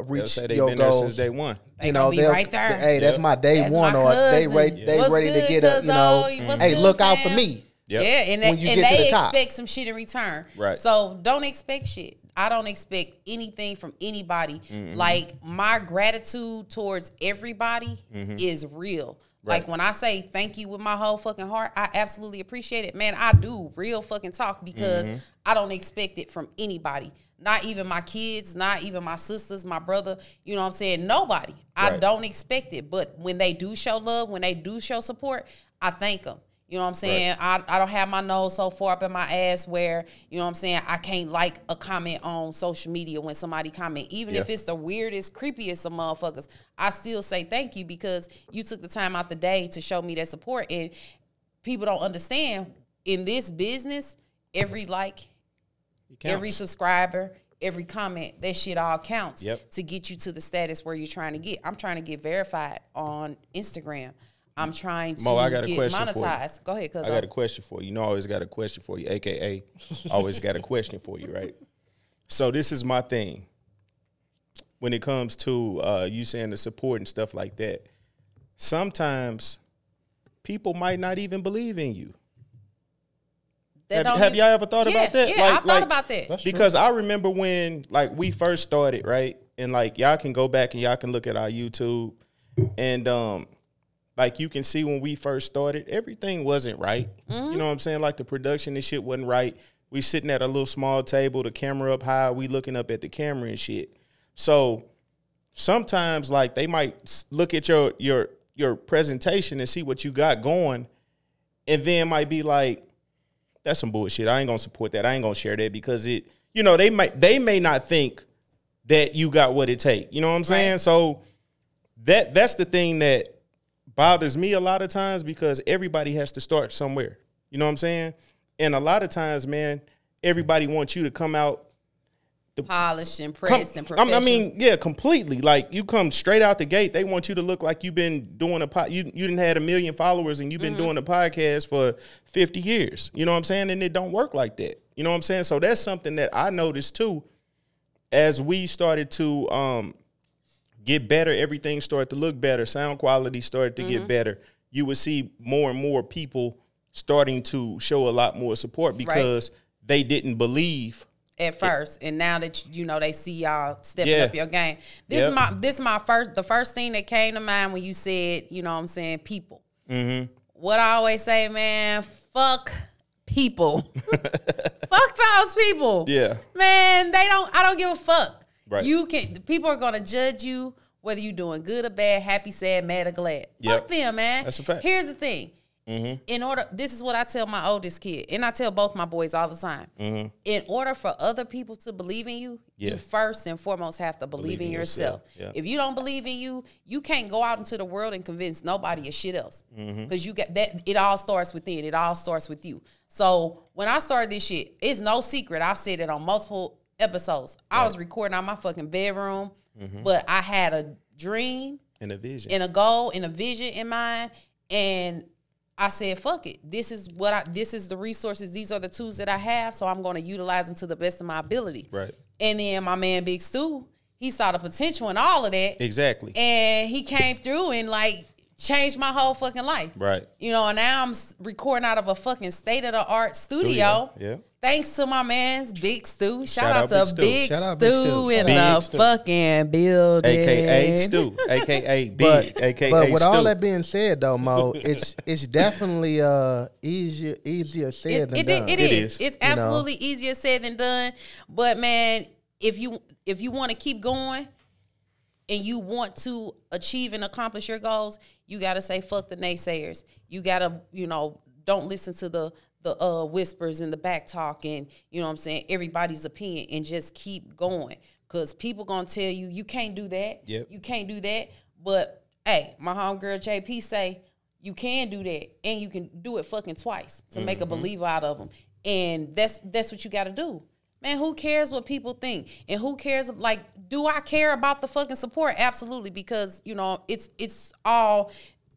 reach your goals. There since day one. You know, they'll be right there. Hey, that's my day one, or they ready to get a, you know, hey, look out for me. Yeah, and they expect some shit in return. Right. So don't expect shit. I don't expect anything from anybody. Like, my gratitude towards everybody is real. Right. Like, when I say thank you with my whole fucking heart, I absolutely appreciate it. Man, I do real fucking talk, because I don't expect it from anybody. Not even my kids, not even my sisters, my brother. You know what I'm saying? Nobody. I don't expect it. But when they do show love, when they do show support, I thank them. You know what I'm saying? I don't have my nose so far up in my ass where, you know what I'm saying, I can't like a comment on social media when somebody comment. Even if it's the weirdest, creepiest of motherfuckers, I still say thank you, because you took the time out the day to show me that support. And people don't understand, in this business, every like, every subscriber, every comment, that shit all counts to get you to the status where you're trying to get. I'm trying to get verified on Instagram. I'm trying to get monetized. Go ahead, cuz I got a question for you. You know, I always got a question for you, AKA always got a question for you, right? So this is my thing. When it comes to you saying the support and stuff like that, sometimes people might not even believe in you. Have y'all ever thought about that? Yeah, I thought about that. Because I remember when, like, we first started, right? And, like, y'all can go back and y'all can look at our YouTube. And, like, you can see when we first started, everything wasn't right. You know what I'm saying? Like, the production and shit wasn't right. We sitting at a little small table, the camera up high, we looking up at the camera and shit. So sometimes like they might look at your presentation and see what you got going, and then might be like, that's some bullshit. I ain't gonna support that. I ain't gonna share that because it, you know, they may not think that you got what it take. You know what I'm saying? Right. So that's the thing that bothers me a lot of times, because everybody has to start somewhere. You know what I'm saying? And a lot of times, man, everybody wants you to come out polished and pressed and professional. I mean, yeah, completely. Like, you come straight out the gate, they want you to look like you've been doing you didn't had 1 million followers and you've been doing a podcast for 50 years. You know what I'm saying? And it don't work like that. You know what I'm saying? So that's something that I noticed too. As we started to get better, everything started to look better. Sound quality started to get better. You would see more and more people starting to show a lot more support because they didn't believe at first, and now that you know they see y'all stepping up your game. This is the first thing that came to mind when you said, you know what I'm saying, people. What I always say, man, fuck people. Fuck those people. Yeah. Man, I don't give a fuck. Right. People are gonna judge you whether you're doing good or bad, happy, sad, mad, or glad. Fuck them, man. That's a fact. Here's the thing. This is what I tell my oldest kid, and I tell both my boys all the time. In order for other people to believe in you, you first and foremost have to believe in yourself. If you don't believe in you, you can't go out into the world and convince nobody of shit else. Because you got that. It all starts within. It all starts with you. So when I started this shit, it's no secret. I've said it on multiple episodes. I was recording out my fucking bedroom, but I had a dream and a vision and a goal and a vision in mind, and I said, fuck it. This is the resources. These are the tools that I have. So I'm going to utilize them to the best of my ability. Right. And then my man, Big Stu, he saw the potential in all of that. Exactly. And he came through and like changed my whole fucking life. Right. You know, and now I'm recording out of a fucking state-of-the-art studio. Yeah. Thanks to my man's Big Stu. Shout out to Big Stu in the fucking building. AKA Stu. AKA Big. AKA But with all that being said, though, Mo, it's definitely easier said than done. It is. It's absolutely easier said than done. But, man, if you want to keep going and you want to achieve and accomplish your goals, you got to say fuck the naysayers. You got to, don't listen to the whispers and the back talk and, you know what I'm saying, everybody's opinion, and just keep going. Because people going to tell you can't do that. Yep. You can't do that. But, hey, my homegirl JP say you can do that, and you can do it fucking twice to make a believer out of them. And that's what you got to do. Man, who cares what people think? And who cares, like, do I care about the fucking support? Absolutely, because, it's all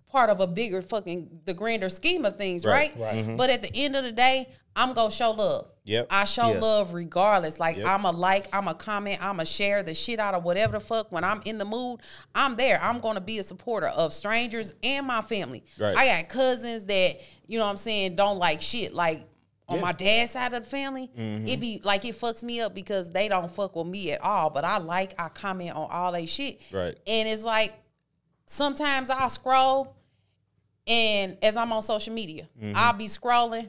part of a bigger the grander scheme of things, right? But at the end of the day, I'm going to show love. Yep. I show love regardless. Like, I'm a comment, I'm a share the shit out of whatever the fuck. When I'm in the mood, I'm there. I'm going to be a supporter of strangers and my family. Right. I got cousins that, you know what I'm saying, don't like shit. Like, on my dad's side of the family, it be like it fucks me up because they don't fuck with me at all. But I comment on all they shit. Right. And it's like, sometimes I'll scroll, and as I'm on social media, I'll be scrolling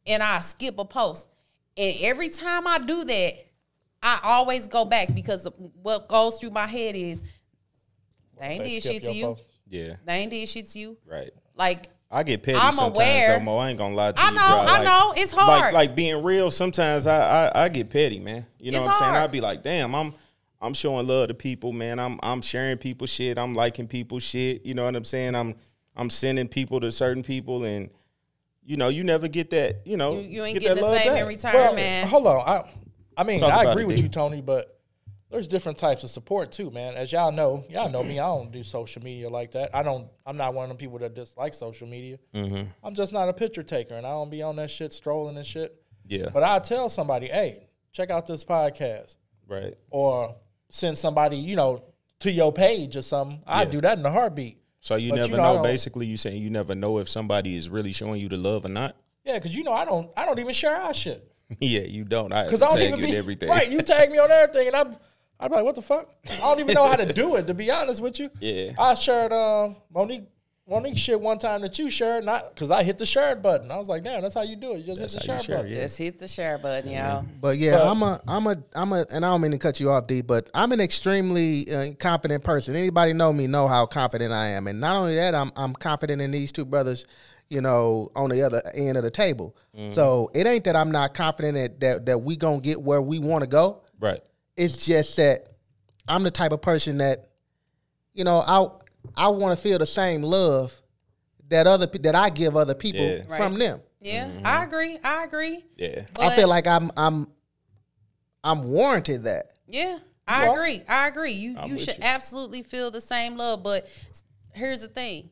and I'll skip a post. And every time I do that, I always go back, because what goes through my head is, they ain't did shit to you. Post. Yeah. They ain't did shit to you. Right. Like, I get petty sometimes, though, Mo. I ain't gonna lie to you, bro. I know. It's hard. Like being real, sometimes I get petty, man. You know what I'm saying? I'll be like, damn, I'm showing love to people, man. I'm sharing people's shit. I'm liking people's shit. You know what I'm saying? I'm sending people to certain people, and you never get that. You ain't get the same in return, man. Hold on. I mean, I agree with you, Tony, but there's different types of support too, man. As y'all know me. I don't do social media like that. I'm not one of them people that dislike social media. I'm just not a picture taker, and I don't be on that shit strolling and shit. Yeah. But I tell somebody, hey, check out this podcast, right? Or send somebody, to your page or something. I do that in a heartbeat. So you never know. Basically, you saying you never know if somebody is really showing you the love or not. Yeah, because I don't even share our shit. Yeah, you don't. I tag you in everything. Right, you tag me on everything, and I'm like, what the fuck? I don't even know how to do it, to be honest with you. Yeah. I shared Monique Monique shit one time that you shared, not because I hit the share button. I was like, damn, that's how you do it. You just hit the share button. Yeah. Just hit the share button, y'all. But yeah, I'm a, and I don't mean to cut you off, D, but I'm an extremely confident person. Anybody know me know how confident I am, and not only that, I'm confident in these two brothers, you know, on the other end of the table. So it ain't that I'm not confident that we gonna get where we want to go. Right. It's just that I'm the type of person that, you know, I want to feel the same love that I give other people from them. Yeah, I agree. Yeah, but I feel like I'm warranted that. Yeah, I agree. You should absolutely feel the same love. But here's the thing: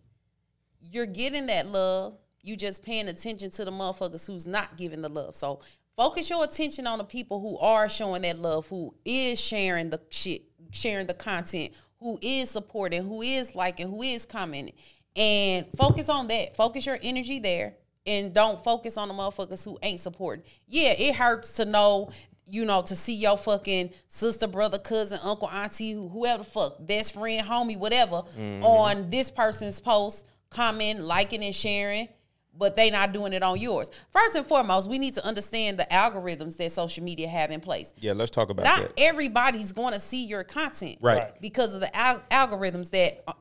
you're getting that love. You just paying attention to the motherfuckers who's not giving the love. So focus your attention on the people who are showing that love, who is sharing the shit, sharing the content, who is supporting, who is liking, who is commenting. And focus on that. Focus your energy there. And don't focus on the motherfuckers who ain't supporting. Yeah, it hurts to know, you know, to see your fucking sister, brother, cousin, uncle, auntie, whoever the fuck, best friend, homie, whatever, on this person's post, comment, liking and sharing, but they not doing it on yours. First and foremost, we need to understand the algorithms that social media have in place. Yeah, let's talk about that. Not everybody's going to see your content. Right. Because of the algorithms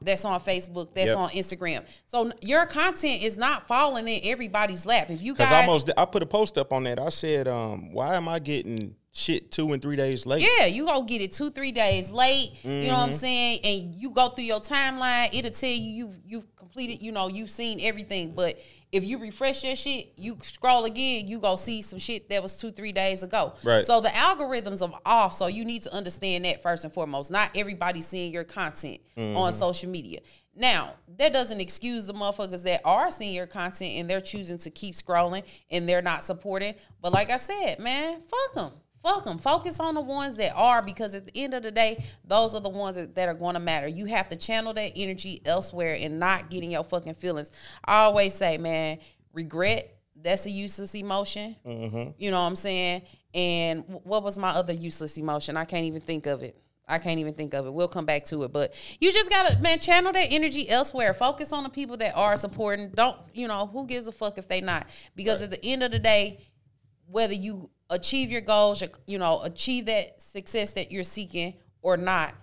that's on Facebook, that's on Instagram. So your content is not falling in everybody's lap. If you guys... I put a post up on that. I said, why am I getting shit 2 and 3 days late? Yeah, you gonna get it 2-3 days late. You know what I'm saying? And you go through your timeline, it'll tell you've completed, you know, you've seen everything. But if you refresh your shit, you scroll again, you go see some shit that was 2-3 days ago. Right. So the algorithms are off. So you need to understand that first and foremost. Not everybody's seeing your content on social media. Now, that doesn't excuse the motherfuckers that are seeing your content and they're choosing to keep scrolling and they're not supporting. But like I said, man, fuck them. Fuck them. Focus on the ones that are, because at the end of the day, those are the ones that are going to matter. You have to channel that energy elsewhere and not getting your fucking feelings. I always say, man, regret, that's a useless emotion. You know what I'm saying? And what was my other useless emotion? I can't even think of it. We'll come back to it. But you just got to, man, channel that energy elsewhere. Focus on the people that are supporting. Don't, you know, who gives a fuck if they not? Because at the end of the day, whether you achieve your goals, you know, achieve that success that you're seeking or not,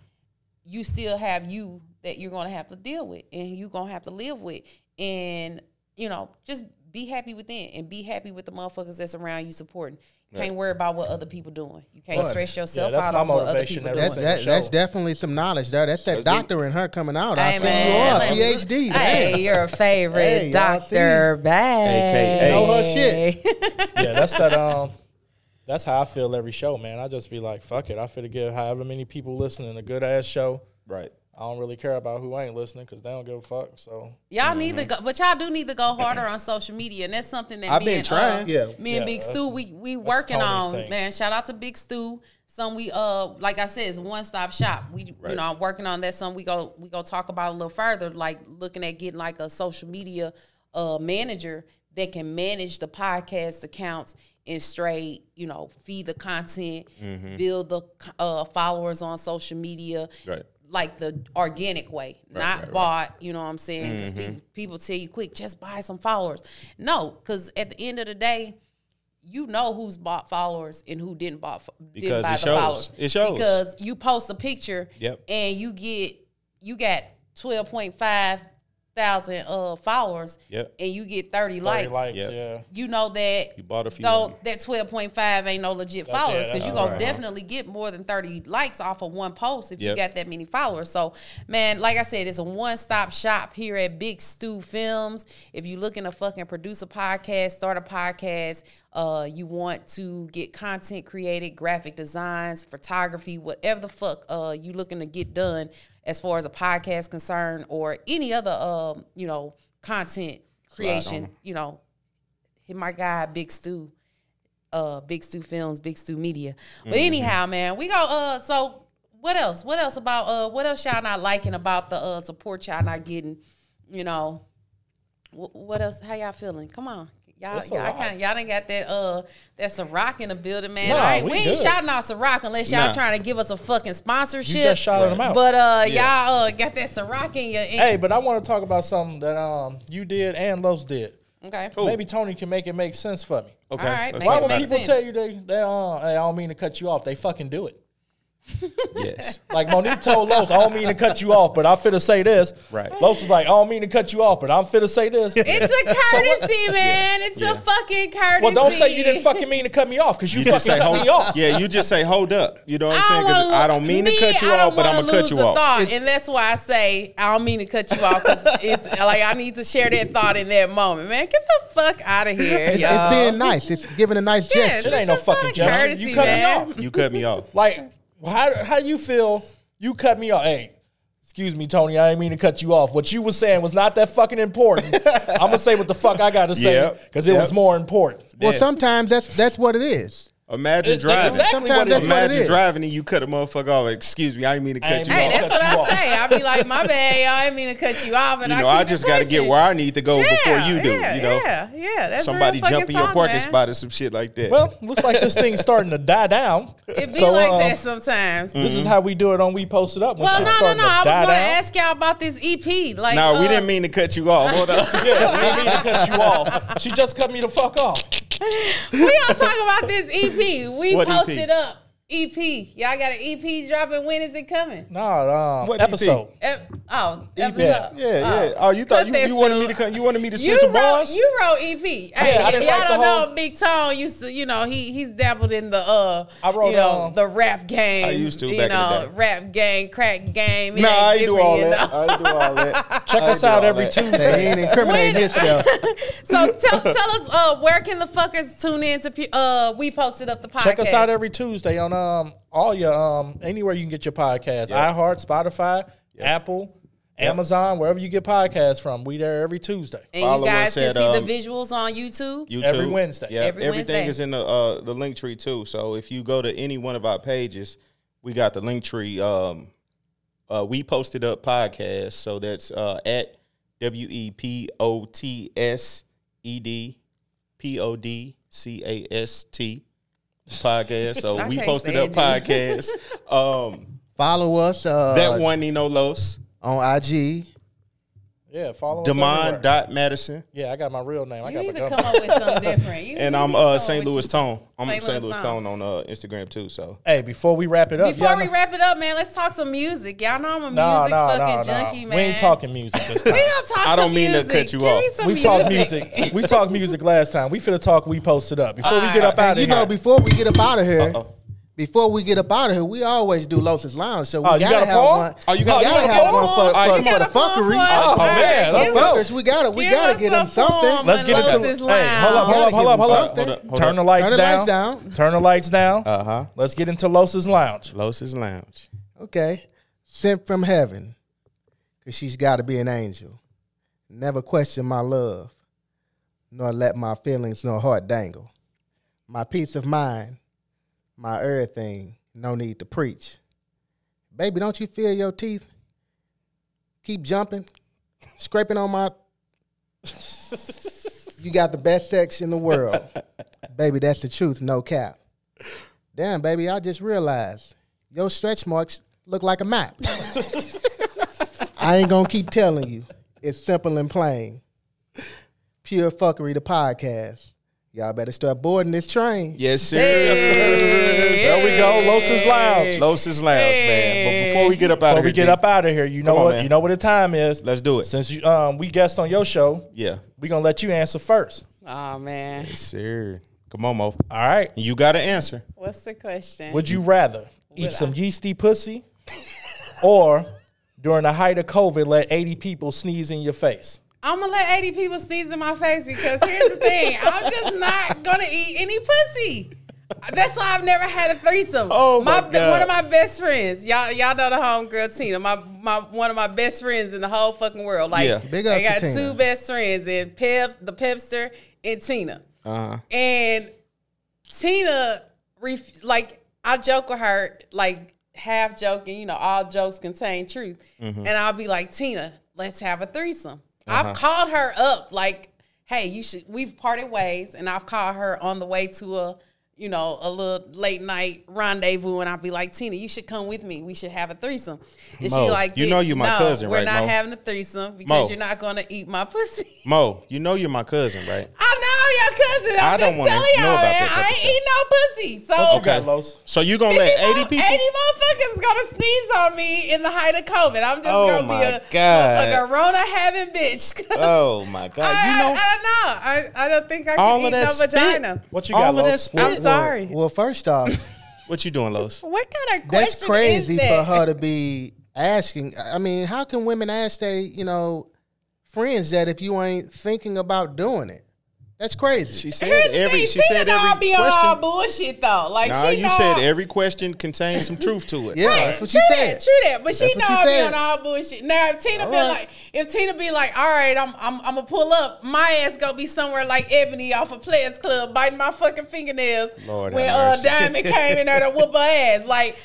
you still have you that you're going to have to deal with and you're going to have to live with. And, you know, just be happy within and be happy with the motherfuckers that's around you supporting. You can't worry about what other people doing. You can't stress yourself out on what other people doing. That's definitely some knowledge there. That's that doctor in her coming out. I see you are PhD. Hey, your favorite Dr. Bag. Know her shit. Yeah, that's how I feel every show, man. I just be like, fuck it. I feel to give however many people listening a good ass show. Right. I don't really care about who ain't listening because they don't give a fuck. So y'all need to go, but y'all do need to go harder on social media, and that's something that me and Big Stu we working on. Thing. Man, shout out to Big Stu. Some we like I said, it's a one-stop shop. We you know, I'm working on that. Some we go talk about a little further, like looking at getting like a social media manager that can manage the podcast accounts and straight, you know, feed the content, build the followers on social media. Right. Like the organic way, not bought, you know what I'm saying? Because people tell you quick, just buy some followers. No, because at the end of the day, you know who's bought followers and who didn't buy the followers. It shows. Because you post a picture and you got 12.5 thousand followers and you get 30 likes. You know that you bought a few. So that 12.5 ain't no legit followers because you're gonna definitely get more than 30 likes off of one post if you got that many followers. So man, like I said, it's a one-stop shop here at Big Stu Films. If you're looking to fucking produce a podcast, start a podcast, you want to get content created, graphic designs, photography, whatever the fuck you looking to get done as far as a podcast concerned or any other, you know, content creation, you know, hit my guy, Big Stu Films, Big Stu Media. But anyhow, man, we go, so what else? What else about, what else y'all not liking about the support y'all not getting, you know? What else? How y'all feeling? Come on. Y'all done got that Ciroc in the building, man. Nah, we ain't shouting out Ciroc unless y'all trying to give us a fucking sponsorship. You just shouted them out. But y'all got that Ciroc in your. Hey, but I want to talk about something that you did and Los did. Okay. Cool. Maybe Tony can make it make sense for me. Okay. All right. Why when people tell you they hey, I don't mean to cut you off, they fucking do it. Yes. Like Monique told Los, I don't mean to cut you off, but I'm finna say this. Right. Los was like, I don't mean to cut you off, but I'm finna say this. It's a courtesy, man. It's a fucking courtesy. Well, don't say you didn't fucking mean to cut me off, because you fucking cut me off. Yeah, you just say, hold up. You know what I'm saying? Because I don't mean to cut you off, but I'm going to cut you off. And that's why I say, I don't mean to cut you off, because it's like I need to share that thought in that moment. Man, get the fuck out of here, It's being nice. It's giving a nice gesture. It ain't no fucking gesture. You cut me off. You cut me off. Like, how do you feel you cut me off? Hey, excuse me, Tony, I didn't mean to cut you off. What you was saying was not that fucking important. I'm going to say what the fuck I got to say, because it was more important. Well, sometimes that's what it is. Imagine driving. Exactly what it is. Imagine driving and you cut a motherfucker off. Excuse me, I didn't mean to cut you off. Hey, that's what I say. I be like, my bad, y'all, I didn't mean to cut you off. And I just got to get where I need to go before you do. Yeah, that's somebody jump in your parking spot or some shit like that. Well, looks like this thing's starting to die down. It be like that sometimes. This is how we do it on We Posted Up. Well, no. I was going to ask y'all about this EP. Like, no, we didn't mean to cut you off. Hold up. Yeah, we didn't mean to cut you off. She just cut me the fuck off. We all talk about this EP. We posted up EP. Y'all got an EP dropping. When is it coming? No, what episode? Episode. Yeah. Oh, you thought you wanted me to come? You wanted me to spit some bars? You wrote EP. Hey, if y'all don't know, Big Tone used to, he's dabbled in the the rap game. I used to back in the day. Rap game, crack game. No, I ain't do all that. I ain't do all that. Check us out every Tuesday. He ain't incriminating himself. So tell us, where can the fuckers tune in to We Posted Up the podcast? Check us out every Tuesday on all your anywhere you can get your podcasts. iHeart, Spotify, Apple, Amazon, wherever you get podcasts from. We there every Tuesday. And follow you guys can see the visuals on YouTube. Every Wednesday. Yeah, everything is in the link tree too. So if you go to any one of our pages, we got the link tree. We Posted Up podcast. So that's at WEPOTSEDPODCAST podcast. So We Posted Up podcast. Follow us. That one Nino Los on IG. Yeah, follow us. Demond.Madison. Yeah, I got my real name. You need to come up with something different. And I'm St. Louis Tone. I'm St. Louis Tone on Instagram too. So hey, before we wrap it up, man, let's talk some music. Y'all know I'm a music fucking junkie, man. We ain't talking music this time. We don't talk I don't mean to cut you off. We talked music. We talked music last time. We finna talk We Posted Up. Before we get up out of here. Before we get up out of here. Before we get up out of here, we always do Los's Lounge, so we gotta have one. You gotta have one for the fuckery. Oh man, let's go. We gotta get them something. Let's get into Los's Lounge. Hold up. Turn the lights down. Turn the lights down. Let's get into Los's Lounge. Los's Lounge. Okay, sent from heaven, cause she's got to be an angel. Never question my love, nor let my feelings nor heart dangle. My peace of mind. My everything, no need to preach. Baby, don't you feel your teeth keep jumping, scraping on my... You got the best sex in the world. Baby, that's the truth, no cap. Damn, baby, I just realized your stretch marks look like a map. I ain't gonna keep telling you. It's simple and plain. Pure Fuckery, the podcast. Y'all better start boarding this train. Yes, sir. There we go. Los's Lounge. Los's Lounge, man. But before we get up out of here, you know what the time is. Let's do it. Since we guest on your show, we gonna let you answer first. Oh man. Yes, sir. Come on, Mo. All right. You got to answer. What's the question? Would you rather eat some yeasty pussy or during the height of COVID let 80 people sneeze in your face? I'm going to let 80 people sneeze in my face because here's the thing. I'm just not going to eat any pussy. That's why I've never had a threesome. Oh, my God. One of my best friends. Y'all know the homegirl Tina. One of my best friends in the whole fucking world. Like, Big up I got to Tina. two best friends, and the Pepster and Tina. And Tina, I joke with her, like, half joking, all jokes contain truth. And I'll be like, Tina, let's have a threesome. I've called her up, like, hey, we've parted ways, and I've called her on the way to a little late night rendezvous, and I'll be like, Tina, you should come with me. We should have a threesome. And Mo, she like, you know you're my cousin, right, we're not Mo? having a threesome because you're not going to eat my pussy. Mo, you know you're my cousin, right? I know your cousin. I'm just telling y'all, man. I ain't eating no pussy. So what you got, Los? So you gonna let 80 people? 80 motherfuckers gonna sneeze on me in the height of COVID. I'm just gonna be a motherfucking Rona having bitch. Oh my God! I don't think I can eat no vagina. What you got, Los? I'm sorry. Well, first off, what you doing, Los? What kind of question that's crazy is that? for her to be asking. I mean, how can women ask their friends that if you ain't thinking about doing it? That's crazy. She said every question. On all bullshit though. Like you said every question contains some truth to it. Yeah, right. That's what you said. True that. But she know I be on all bullshit. Now if Tina be like, all right, I'm gonna pull up, my ass gonna be somewhere like Ebony off of Players Club biting my fucking fingernails. Lord when Diamond came in there to whoop her ass. Like,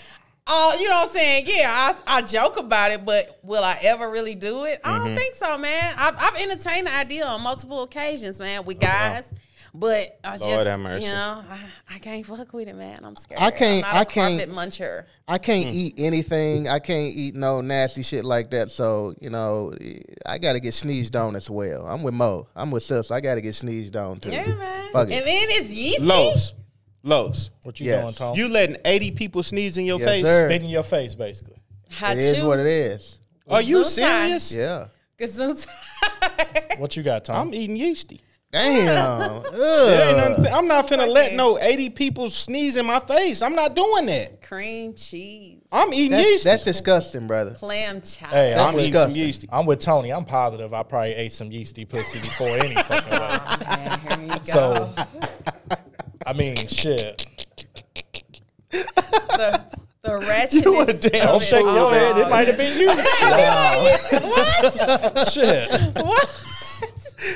you know what I'm saying? Yeah, I joke about it, but will I ever really do it? I don't think so, man. I've entertained the idea on multiple occasions, man, with guys. But I Lord have mercy. I can't fuck with it, man. I'm scared. I can't. I'm not a carpet muncher. I can't eat anything. I can't eat no nasty shit like that. So I got to get sneezed on as well. I'm with Mo. I'm with Sis. I got to get sneezed on too. Yeah, man. Fuck it. And then it's yeasty. Los. What you doing, Tom? You letting 80 people sneeze in your face? Sir. Spit in your face, basically. It is what it is. Are you serious? Yeah. What you got, Tom? I'm eating yeasty. Damn. I'm not finna let no 80 people sneeze in my face. I'm not doing that. Cream cheese. I'm eating yeasty. That's disgusting, brother. Clam chowder. Hey, I'm eating some yeasty. I'm with Tony. I'm positive I probably ate some yeasty pussy before any fucking way. Man, here you go. So, I mean, shit. The ratchetness. You a damn Don't shake your head. It might have been you. What? Shit. What?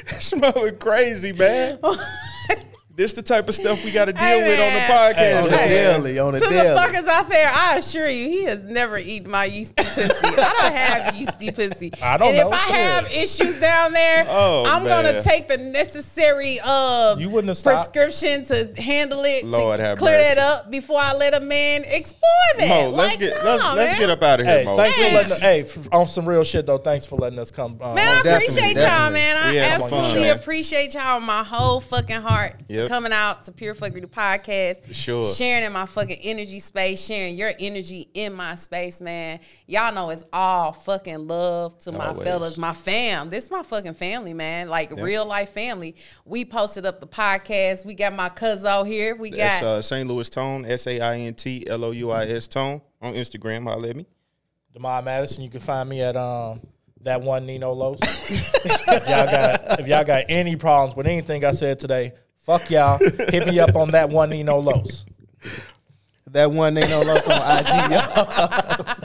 Smelling crazy, man. This the type of stuff we got to deal with on the podcast. On the To daily. the fuckers out there, I assure you, he has never eaten my yeasty pussy. I don't have yeasty pussy. I don't know. And if I have issues down there, I'm going to take the necessary you wouldn't have stopped. prescription to handle it, Lord to have clear mercy. that up before I let a man explore that. Mo, let's get up out of here, Hey, Mo. thanks for letting us, on some real shit though. Thanks for letting us come. Man, I appreciate y'all, man. I absolutely fun. appreciate y'all with my whole fucking heart for coming out to Pure Fuckery the podcast. Sure. Sharing in my fucking energy space, sharing your energy in my space, man. Y'all know it's all fucking love to my fellas, my fam. This is my fucking family, man. Like real life family. We posted up the podcast. We got my cousin here. That's St. Louis Tone, SAINTLOUIS Tone on Instagram. Holla at me. Demar Madison. You can find me at that one Nino Los. if y'all got any problems with anything I said today, fuck y'all. Hit me up on that one Nino Los. That one Nino Los on IG, y'all.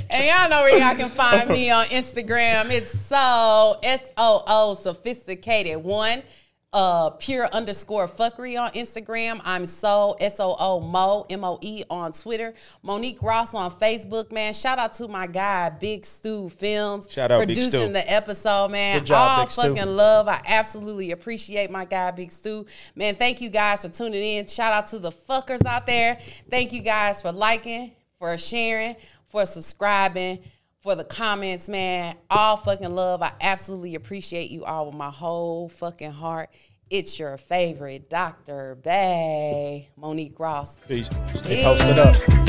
And y'all know where y'all can find me on Instagram. It's so SOO sophisticated one. Pure_fuckery on Instagram. I'm SOO Mo MOE on Twitter. Monique Ross on Facebook, man. Shout out to my guy Big Stu Films. Shout out producing Big Stu. the episode, man. Good job, all Big Stu. fucking love. I absolutely appreciate my guy Big Stu. Man, thank you guys for tuning in. Shout out to the fuckers out there. Thank you guys for liking, for sharing, for subscribing, for the comments, man. All fucking love. I absolutely appreciate you all with my whole fucking heart. It's your favorite Dr. Bay, Monique Ross. Peace. Stay posted up.